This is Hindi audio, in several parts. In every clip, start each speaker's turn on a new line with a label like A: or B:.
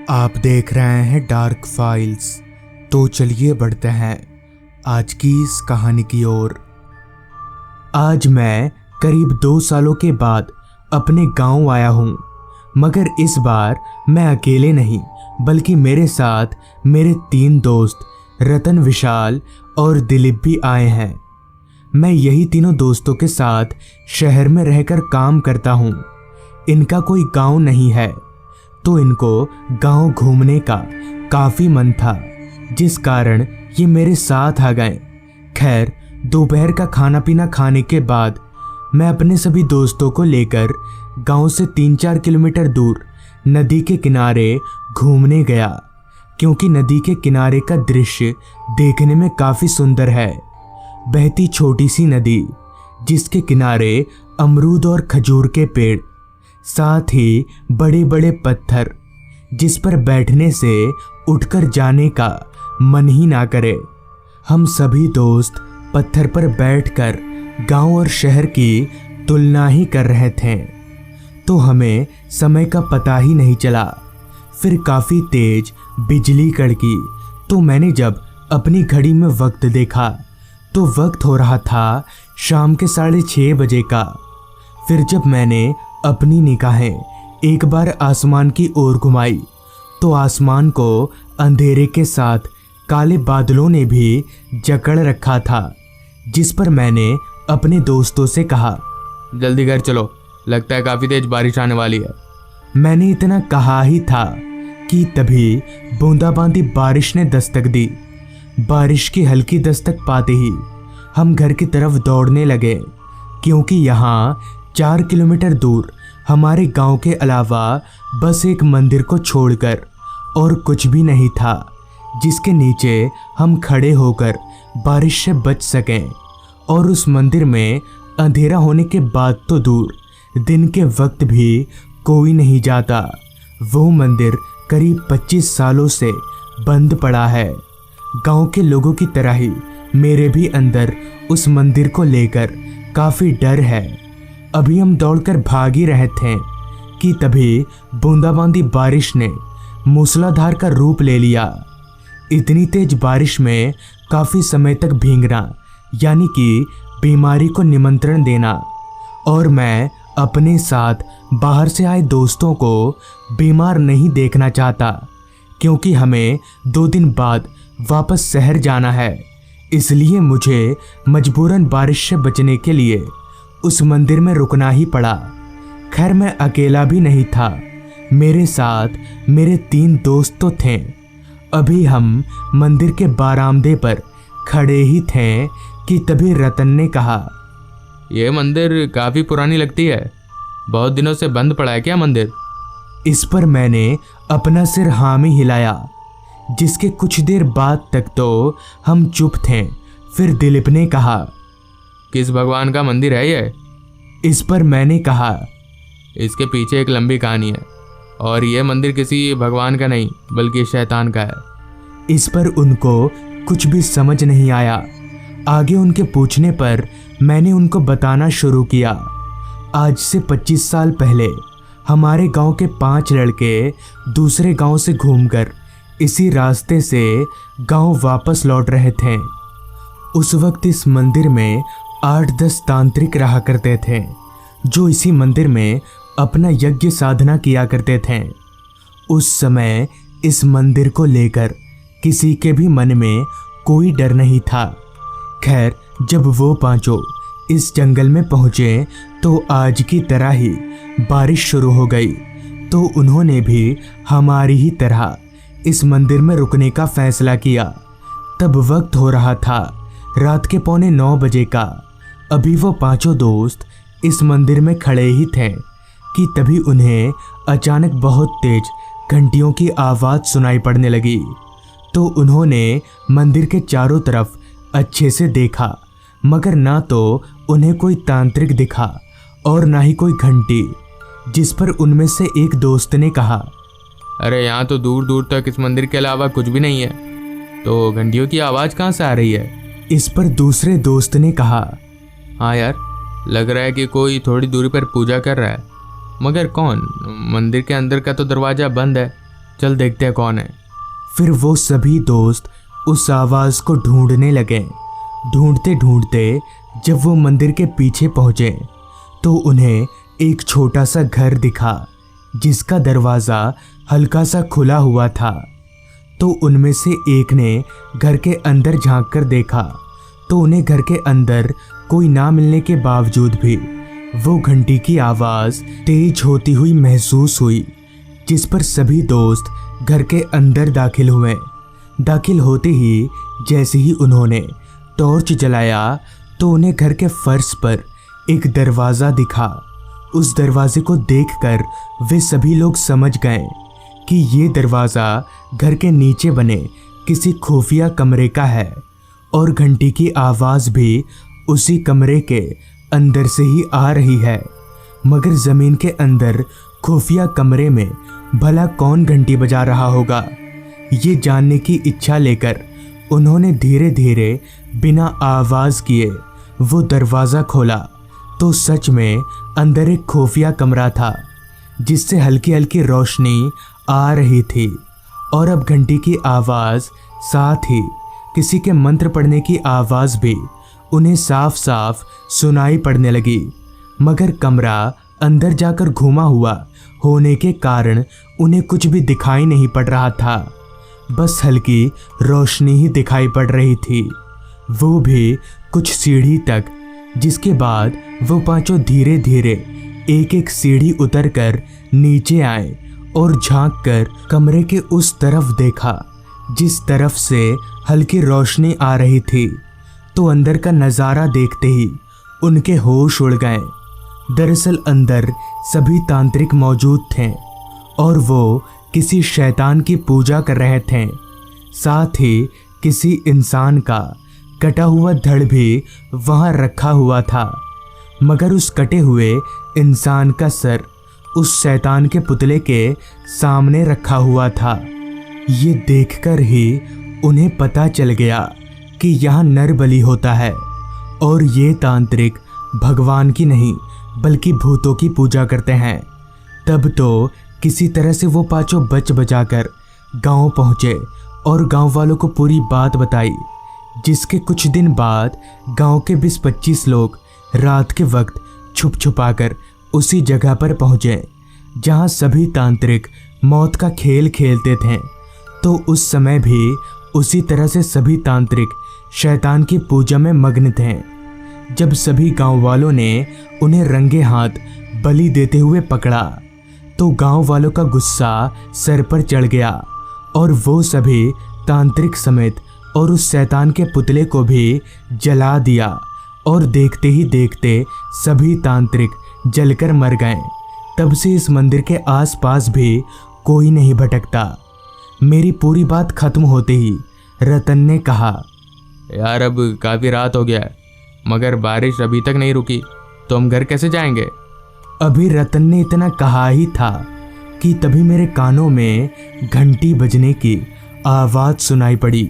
A: आप देख रहे हैं डार्क फाइल्स। तो चलिए बढ़ते हैं आज की इस कहानी की ओर। आज मैं करीब 2 सालों के बाद अपने गांव आया हूं, मगर इस बार मैं अकेले नहीं बल्कि मेरे साथ मेरे 3 दोस्त रतन, विशाल और दिलीप भी आए हैं। मैं यही तीनों दोस्तों के साथ शहर में रहकर काम करता हूं। इनका कोई गांव नहीं है, तो इनको गांव घूमने का काफी मन था, जिस कारण ये मेरे साथ आ गए। खैर, दोपहर का खाना पीना खाने के बाद मैं अपने सभी दोस्तों को लेकर गांव से 3-4 किलोमीटर दूर नदी के किनारे घूमने गया, क्योंकि नदी के किनारे का दृश्य देखने में काफी सुंदर है। बहती छोटी सी नदी, जिसके किनारे अमरूद और खजूर के पेड़, साथ ही बड़े बड़े पत्थर, जिस पर बैठने से उठकर जाने का मन ही ना करे। हम सभी दोस्त पत्थर पर बैठकर गांव और शहर की तुलना ही कर रहे थे, तो हमें समय का पता ही नहीं चला। फिर काफी तेज बिजली कड़की, तो मैंने जब अपनी घड़ी में वक्त देखा तो वक्त हो रहा था शाम के 6:30 बजे का। फिर जब मैंने अपनी निगाहें एक बार आसमान की ओर घुमाई तो आसमान को अंधेरे के साथ काले बादलों ने भी जकड़ रखा था, जिस पर मैंने अपने दोस्तों से कहा,
B: जल्दी घर चलो, लगता है काफी तेज बारिश आने वाली है।
A: मैंने इतना कहा ही था कि तभी बूंदाबांदी बारिश ने दस्तक दी। बारिश की हल्की दस्तक पाते ही हम घर की तरफ दौड़ने लगे, क्योंकि यहाँ 4 किलोमीटर दूर हमारे गांव के अलावा बस एक मंदिर को छोड़कर और कुछ भी नहीं था, जिसके नीचे हम खड़े होकर बारिश से बच सकें। और उस मंदिर में अंधेरा होने के बाद तो दूर, दिन के वक्त भी कोई नहीं जाता। वो मंदिर करीब 25 सालों से बंद पड़ा है। गांव के लोगों की तरह ही मेरे भी अंदर उस मंदिर को लेकर काफी डर है। अभी हम दौड़कर भाग ही रहे थे कि तभी बूंदाबांदी बारिश ने मूसलाधार का रूप ले लिया। इतनी तेज बारिश में काफी समय तक भीगना, यानी कि बीमारी को निमंत्रण देना, और मैं अपने साथ बाहर से आए दोस्तों को बीमार नहीं देखना चाहता, क्योंकि हमें 2 दिन बाद वापस शहर जाना है। इसलिए मुझे मजबूरन बारिश से बचने के लिए उस मंदिर में रुकना ही पड़ा। खैर, मैं अकेला भी नहीं था, मेरे साथ मेरे 3 दोस्त तो थे। अभी हम मंदिर के बारामदे पर खड़े ही थे कि तभी रतन ने कहा,
B: ये मंदिर काफी पुरानी लगती है, बहुत दिनों से बंद पड़ा है क्या मंदिर?
A: इस पर मैंने अपना सिर हाँ में हिलाया, जिसके कुछ देर बाद तक तो हम चुप थे। फिर दिलीप ने कहा,
B: किस भगवान का मंदिर है ये?
A: इस पर मैंने कहा,
B: इसके पीछे एक लंबी कहानी है, और यह मंदिर किसी भगवान का नहीं बल्कि शैतान का है।
A: इस पर उनको कुछ भी समझ नहीं आया। आगे उनके पूछने पर मैंने उनको बताना शुरू किया। आज से 25 साल पहले हमारे गांव के 5 लड़के दूसरे गांव से घूमकर इसी रास्ते से गांव वापस लौट रहे थे। उस वक्त इस मंदिर में 8-10 तांत्रिक रहा करते थे, जो इसी मंदिर में अपना यज्ञ साधना किया करते थे। उस समय इस मंदिर को लेकर किसी के भी मन में कोई डर नहीं था। खैर, जब वो 5 इस जंगल में पहुंचे तो आज की तरह ही बारिश शुरू हो गई, तो उन्होंने भी हमारी ही तरह इस मंदिर में रुकने का फैसला किया। तब वक्त हो रहा था रात के 8:45 बजे का। अभी वो 5 दोस्त इस मंदिर में खड़े ही थे कि तभी उन्हें अचानक बहुत तेज घंटियों की आवाज़ सुनाई पड़ने लगी। तो उन्होंने मंदिर के चारों तरफ अच्छे से देखा, मगर ना तो उन्हें कोई तांत्रिक दिखा और ना ही कोई घंटी। जिस पर उनमें से एक दोस्त ने कहा,
B: अरे यहाँ तो दूर दूर तक इस मंदिर के अलावा कुछ भी नहीं है, तो घंटियों की आवाज़ कहाँ से आ रही है?
A: इस पर दूसरे दोस्त ने कहा,
B: हाँ यार, लग रहा है कि कोई थोड़ी दूरी पर पूजा कर रहा है, मगर कौन? मंदिर के अंदर का तो दरवाज़ा बंद है, चल देखते हैं कौन है।
A: फिर वो सभी दोस्त उस आवाज़ को ढूंढने लगे। ढूंढते ढूंढते जब वो मंदिर के पीछे पहुंचे तो उन्हें एक छोटा सा घर दिखा जिसका दरवाज़ा हल्का सा खुला हुआ था। तो उनमें से एक ने घर के अंदर झांक कर देखा तो उन्हें घर के अंदर कोई ना मिलने के बावजूद भी वो घंटी की आवाज़ तेज होती हुई महसूस हुई, जिस पर सभी दोस्त घर के अंदर दाखिल हुए। दाखिल होते ही जैसे ही उन्होंने टॉर्च जलाया तो उन्हें घर के फर्श पर एक दरवाज़ा दिखा। उस दरवाजे को देखकर वे सभी लोग समझ गए कि ये दरवाज़ा घर के नीचे बने किसी खुफिया कमरे का है और घंटी की आवाज़ भी उसी कमरे के अंदर से ही आ रही है। मगर ज़मीन के अंदर खुफिया कमरे में भला कौन घंटी बजा रहा होगा, ये जानने की इच्छा लेकर उन्होंने धीरे धीरे बिना आवाज़ किए वो दरवाज़ा खोला तो सच में अंदर एक खुफिया कमरा था जिससे हल्की हल्की रोशनी आ रही थी और अब घंटी की आवाज़ साथ ही किसी के मंत्र पढ़ने की आवाज़ भी उन्हें साफ साफ सुनाई पड़ने लगी। मगर कमरा अंदर जाकर घुमा हुआ होने के कारण उन्हें कुछ भी दिखाई नहीं पड़ रहा था, बस हल्की रोशनी ही दिखाई पड़ रही थी, वो भी कुछ सीढ़ी तक। जिसके बाद वो पांचों धीरे धीरे एक एक सीढ़ी उतरकर नीचे आए और झांक कर कमरे के उस तरफ देखा जिस तरफ से हल्की रोशनी आ रही थी। तो अंदर का नज़ारा देखते ही उनके होश उड़ गए। दरअसल अंदर सभी तांत्रिक मौजूद थे और वो किसी शैतान की पूजा कर रहे थे। साथ ही किसी इंसान का कटा हुआ धड़ भी वहाँ रखा हुआ था, मगर उस कटे हुए इंसान का सर उस शैतान के पुतले के सामने रखा हुआ था। ये देखकर ही उन्हें पता चल गया कि यहाँ नर बलि होता है और ये तांत्रिक भगवान की नहीं बल्कि भूतों की पूजा करते हैं। तब तो किसी तरह से वो पांचों बच बचाकर गांव पहुँचे और गांव वालों को पूरी बात बताई, जिसके कुछ दिन बाद गांव के 20-25 लोग रात के वक्त छुप छुपाकर उसी जगह पर पहुँचे जहां सभी तांत्रिक मौत का खेल खेलते थे। तो उस समय भी उसी तरह से सभी तांत्रिक शैतान की पूजा में मग्न थे। जब सभी गांव वालों ने उन्हें रंगे हाथ बलि देते हुए पकड़ा तो गांव वालों का गुस्सा सर पर चढ़ गया और वो सभी तांत्रिक समेत और उस शैतान के पुतले को भी जला दिया और देखते ही देखते सभी तांत्रिक जलकर मर गए। तब से इस मंदिर के आसपास भी कोई नहीं भटकता। मेरी पूरी बात खत्म होते ही रतन ने कहा,
B: यार अब काफ़ी रात हो गया है, मगर बारिश अभी तक नहीं रुकी, तो हम घर कैसे जाएंगे?
A: अभी रतन ने इतना कहा ही था कि तभी मेरे कानों में घंटी बजने की आवाज़ सुनाई पड़ी।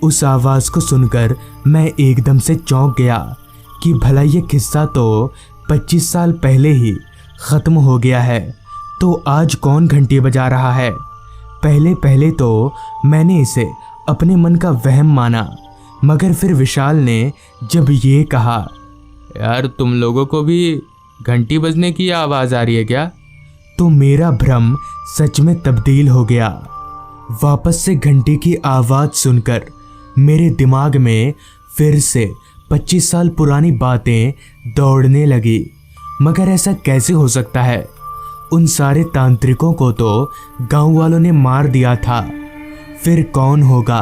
A: उस आवाज़ को सुनकर मैं एकदम से चौंक गया कि भला ये किस्सा तो 25 साल पहले ही ख़त्म हो गया है, तो आज कौन घंटी बजा रहा है? पहले पहले तो मैंने इसे अपने मन का वहम माना, मगर फिर विशाल ने जब ये कहा,
B: यार तुम लोगों को भी घंटी बजने की आवाज़ आ रही है क्या?
A: तो मेरा भ्रम सच में तब्दील हो गया। वापस से घंटी की आवाज़ सुनकर मेरे दिमाग में फिर से 25 साल पुरानी बातें दौड़ने लगी। मगर ऐसा कैसे हो सकता है? उन सारे तांत्रिकों को तो गांव वालों ने मार दिया था, फिर कौन होगा?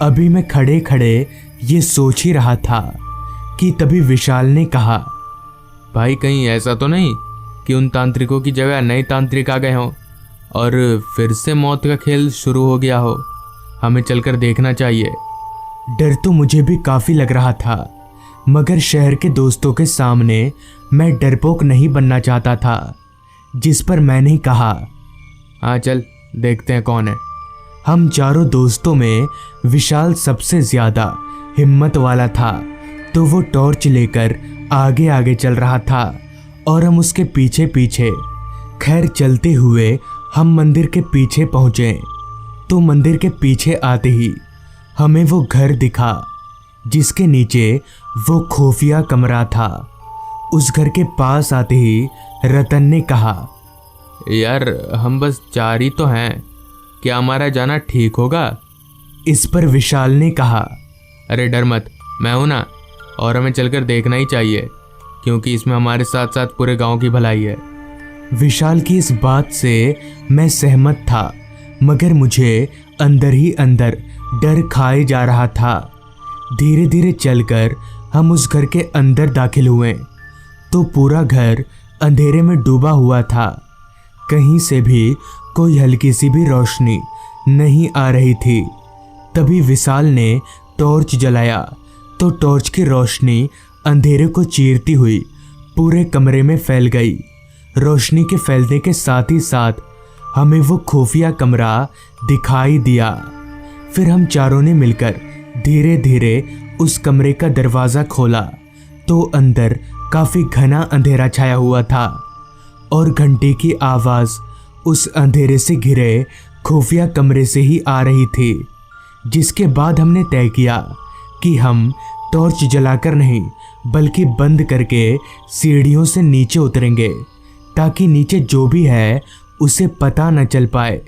A: अभी मैं खड़े खड़े ये सोच ही रहा था कि तभी विशाल ने कहा,
B: भाई कहीं ऐसा तो नहीं कि उन तांत्रिकों की जगह नए तांत्रिक आ गए हों और फिर से मौत का खेल शुरू हो गया हो? हमें चलकर देखना चाहिए।
A: डर तो मुझे भी काफ़ी लग रहा था, मगर शहर के दोस्तों के सामने मैं डरपोक नहीं बनना चाहता था, जिस पर मैंने कहा,
B: हाँ चल देखते हैं कौन है।
A: हम चारों दोस्तों में विशाल सबसे ज़्यादा हिम्मत वाला था, तो वो टॉर्च लेकर आगे आगे चल रहा था और हम उसके पीछे पीछे। खैर चलते हुए हम मंदिर के पीछे पहुंचे तो मंदिर के पीछे आते ही हमें वो घर दिखा जिसके नीचे वो खुफिया कमरा था। उस घर के पास आते ही रतन ने कहा,
B: यार हम बस 4 ही तो हैं, क्या हमारा जाना ठीक होगा?
A: इस पर विशाल ने कहा,
B: अरे डर मत, मैं हूं ना, और हमें चलकर देखना ही चाहिए क्योंकि इसमें हमारे साथ साथ पूरे गांव की भलाई है।
A: विशाल की इस बात से मैं सहमत था, मगर मुझे अंदर ही अंदर डर खाए जा रहा था। धीरे धीरे चलकर हम उस घर के अंदर दाखिल हुए तो पूरा घर अंधेरे में डूबा हुआ था। कहीं से भी कोई हल्की सी भी रोशनी नहीं आ रही थी। तभी विशाल ने टॉर्च जलाया तो टॉर्च की रोशनी अंधेरे को चीरती हुई पूरे कमरे में फैल गई। रोशनी के फैलने के साथ ही साथ हमें वो खुफिया कमरा दिखाई दिया। फिर हम चारों ने मिलकर धीरे धीरे उस कमरे का दरवाज़ा खोला तो अंदर काफ़ी घना अंधेरा छाया हुआ था और घंटे की आवाज़ उस अंधेरे से घिरे खुफिया कमरे से ही आ रही थी। जिसके बाद हमने तय किया कि हम टॉर्च जलाकर नहीं बल्कि बंद करके सीढ़ियों से नीचे उतरेंगे ताकि नीचे जो भी है उसे पता न चल पाए।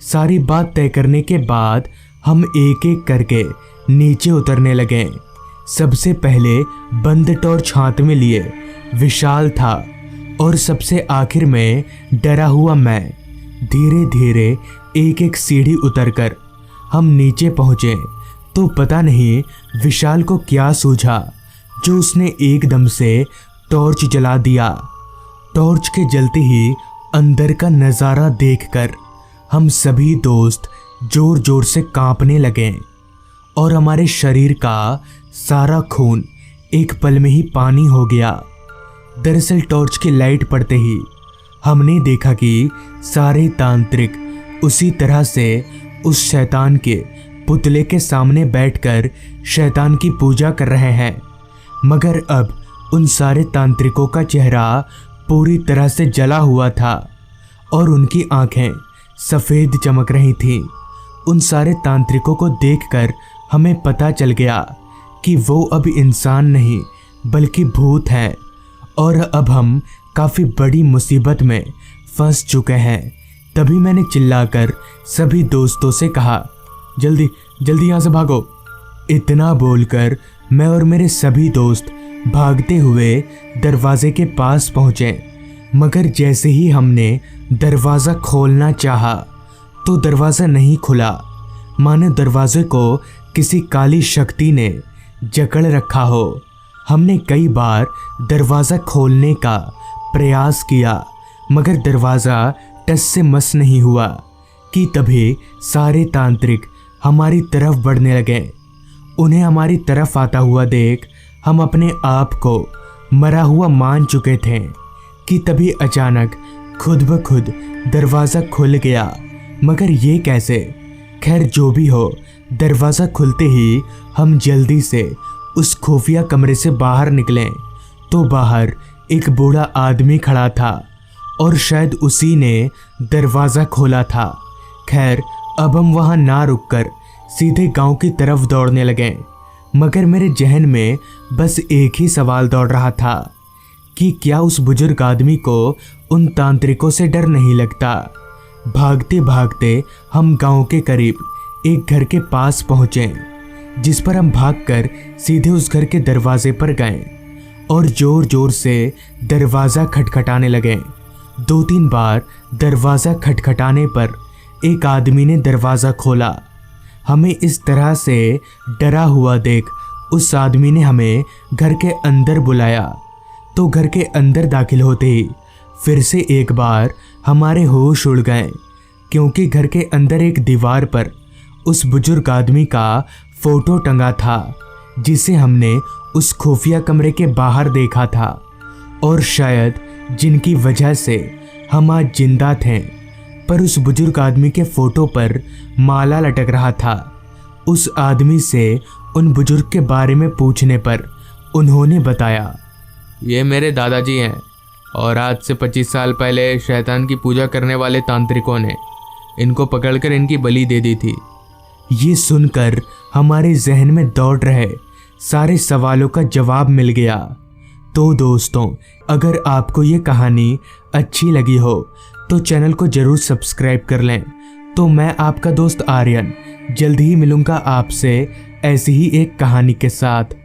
A: सारी बात तय करने के बाद हम एक एक करके नीचे उतरने लगे। सबसे पहले बंद टॉर्च हाथ में लिए विशाल था और सबसे आखिर में डरा हुआ मैं। धीरे धीरे एक एक सीढ़ी उतरकर हम नीचे पहुंचे तो पता नहीं विशाल को क्या सूझा जो उसने एकदम से टॉर्च जला दिया। टॉर्च के जलते ही अंदर का नज़ारा देखकर हम सभी दोस्त जोर जोर से कांपने लगे और हमारे शरीर का सारा खून एक पल में ही पानी हो गया। दरअसल टॉर्च की लाइट पड़ते ही हमने देखा कि सारे तांत्रिक उसी तरह से उस शैतान के पुतले के सामने बैठकर शैतान की पूजा कर रहे हैं। मगर अब उन सारे तांत्रिकों का चेहरा पूरी तरह से जला हुआ था और उनकी आंखें सफ़ेद चमक रही थीं। उन सारे तांत्रिकों को देखकर हमें पता चल गया कि वो अब इंसान नहीं बल्कि भूत हैं और अब हम काफ़ी बड़ी मुसीबत में फंस चुके हैं। तभी मैंने चिल्लाकर सभी दोस्तों से कहा, जल्दी जल्दी यहाँ से भागो। इतना बोलकर मैं और मेरे सभी दोस्त भागते हुए दरवाजे के पास पहुँचे। मगर जैसे ही हमने दरवाज़ा खोलना चाहा तो दरवाज़ा नहीं खुला, मानो दरवाजे को किसी काली शक्ति ने जकड़ रखा हो। हमने कई बार दरवाज़ा खोलने का प्रयास किया मगर दरवाज़ा टस से मस नहीं हुआ कि तभी सारे तांत्रिक हमारी तरफ बढ़ने लगे। उन्हें हमारी तरफ आता हुआ देख हम अपने आप को मरा हुआ मान चुके थे कि तभी अचानक खुद ब खुद दरवाज़ा खुल गया। मगर ये कैसे? खैर जो भी हो, दरवाज़ा खुलते ही हम जल्दी से उस खुफिया कमरे से बाहर निकले तो बाहर एक बूढ़ा आदमी खड़ा था और शायद उसी ने दरवाज़ा खोला था। खैर अब हम वहाँ ना रुककर सीधे गांव की तरफ दौड़ने लगे। मगर मेरे जहन में बस एक ही सवाल दौड़ रहा था कि क्या उस बुजुर्ग आदमी को उन तांत्रिकों से डर नहीं लगता। भागते भागते हम गांव के करीब एक घर के पास पहुँचे जिस पर हम भागकर सीधे उस घर के दरवाजे पर गए और जोर जोर से दरवाज़ा खटखटाने लगे। 2-3 बार दरवाज़ा खटखटाने पर एक आदमी ने दरवाज़ा खोला। हमें इस तरह से डरा हुआ देख उस आदमी ने हमें घर के अंदर बुलाया तो घर के अंदर दाखिल होते ही फिर से एक बार हमारे होश उड़ गए क्योंकि घर के अंदर एक दीवार पर उस बुजुर्ग आदमी का फोटो टंगा था जिसे हमने उस खुफिया कमरे के बाहर देखा था और शायद जिनकी वजह से हम आज जिंदा थे। पर उस बुजुर्ग आदमी के फोटो पर माला लटक रहा था। उस आदमी से उन बुजुर्ग के बारे में पूछने पर उन्होंने बताया,
B: ये मेरे दादाजी हैं और आज से 25 साल पहले शैतान की पूजा करने वाले तांत्रिकों ने इनको पकड़कर इनकी बलि दे दी थी।
A: ये सुनकर हमारे जहन में दौड़ रहे सारे सवालों का जवाब मिल गया। तो दोस्तों, अगर आपको ये कहानी अच्छी लगी हो तो चैनल को जरूर सब्सक्राइब कर लें। तो मैं आपका दोस्त आर्यन जल्द ही मिलूंगा आपसे ऐसी ही एक कहानी के साथ।